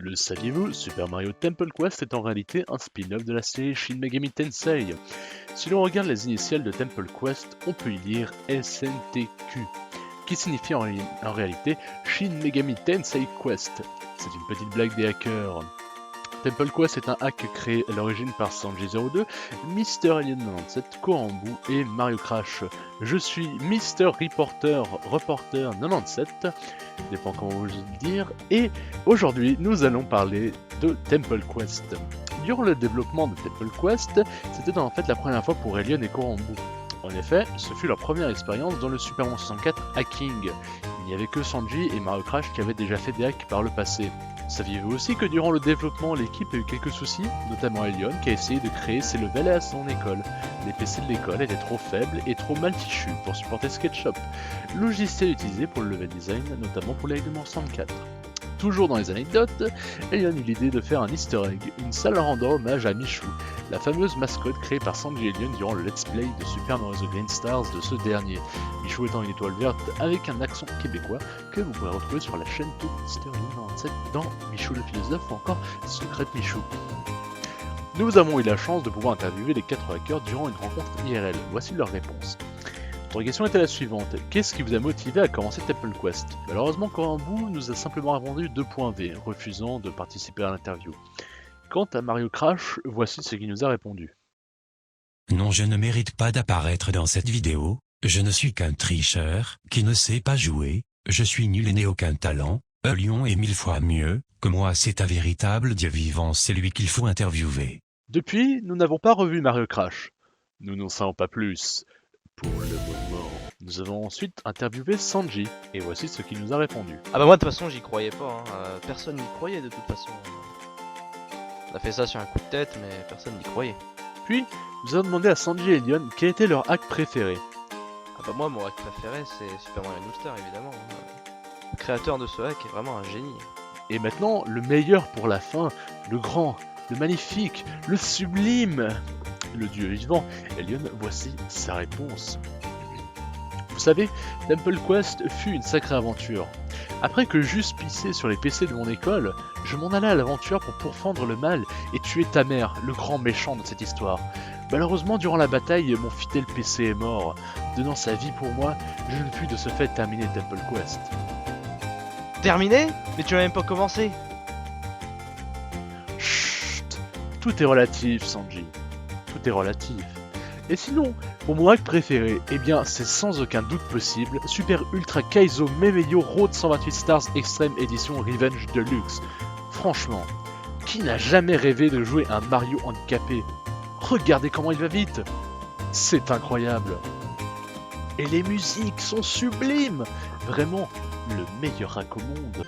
Le saviez-vous, Super Mario Temple Quest est en réalité un spin-off de la série Shin Megami Tensei. Si l'on regarde les initiales de Temple Quest, on peut y lire SNTQ, qui signifie en réalité Shin Megami Tensei Quest. C'est une petite blague des hackers. Temple Quest est un hack créé à l'origine par Sanji02, Mr. Alien 97, Korambu et Mario Crash. Je suis Mr. Reporter 97, dépend comment vous le dire, et aujourd'hui nous allons parler de Temple Quest. Durant le développement de Temple Quest, c'était en fait la première fois pour Alien et Korambu. En effet, ce fut leur première expérience dans le Super Mario 64 hacking. Il n'y avait que Sanji et Mario Crash qui avaient déjà fait des hacks par le passé. Saviez-vous aussi que durant le développement, l'équipe a eu quelques soucis, notamment Alien qui a essayé de créer ses levels à son école. Les PC de l'école étaient trop faibles et trop mal fichus pour supporter SketchUp, logiciel utilisé pour le level design, notamment pour les hacks de Mario 64. Toujours dans les anecdotes, Alien eut l'idée de faire un easter egg, une salle rendant hommage à Michou, la fameuse mascotte créée par Sanji et Alien durant le let's play de Super Mario The Green Stars de ce dernier. Michou étant une étoile verte avec un accent québécois que vous pourrez retrouver sur la chaîne Tout Mister Alien 97 dans Michou le philosophe ou encore Secret Michou. Nous avons eu la chance de pouvoir interviewer les 4 hackers durant une rencontre IRL. Voici leurs réponses. Notre question était la suivante, qu'est-ce qui vous a motivé à commencer Temple Quest? Malheureusement, Korambu nous a simplement répondu 2.V, refusant de participer à l'interview. Quant à Mario Crash, voici ce qu'il nous a répondu. Non, je ne mérite pas d'apparaître dans cette vidéo, je ne suis qu'un tricheur, qui ne sait pas jouer, je suis nul et n'ai aucun talent, un lion est 1000 fois mieux, que moi c'est un véritable dieu vivant, c'est lui qu'il faut interviewer. Depuis, nous n'avons pas revu Mario Crash. Nous n'en savons pas plus. Pour le moment, nous avons ensuite interviewé Sanji, et voici ce qu'il nous a répondu. Ah bah moi de toute façon j'y croyais pas, personne n'y croyait de toute façon. On a fait ça sur un coup de tête mais personne n'y croyait. Puis, nous avons demandé à Sanji et Alien quel était leur hack préféré. Ah bah moi mon hack préféré c'est Super Mario All-Star évidemment. Le créateur de ce hack est vraiment un génie. Et maintenant, le meilleur pour la fin, le grand, le magnifique, le sublime, le dieu vivant. Alien, voici sa réponse. Vous savez, Temple Quest fut une sacrée aventure. Après que j'eusse pissé sur les PC de mon école, je m'en allais à l'aventure pour pourfendre le mal et tuer ta mère, le grand méchant de cette histoire. Malheureusement, durant la bataille, mon fidèle PC est mort. Donnant sa vie pour moi, je ne pus de ce fait terminer Temple Quest. Terminé? Mais tu n'as même pas commencé. Chut, tout est relatif, Sanji. Tout est relatif. Et sinon, pour mon hack préféré, eh bien c'est sans aucun doute possible Super Ultra Kaizo Memeyo Road 128 Stars Extreme Edition Revenge Deluxe. Franchement, qui n'a jamais rêvé de jouer un Mario handicapé? Regardez comment il va vite! C'est incroyable! Et les musiques sont sublimes! Vraiment, le meilleur hack au monde!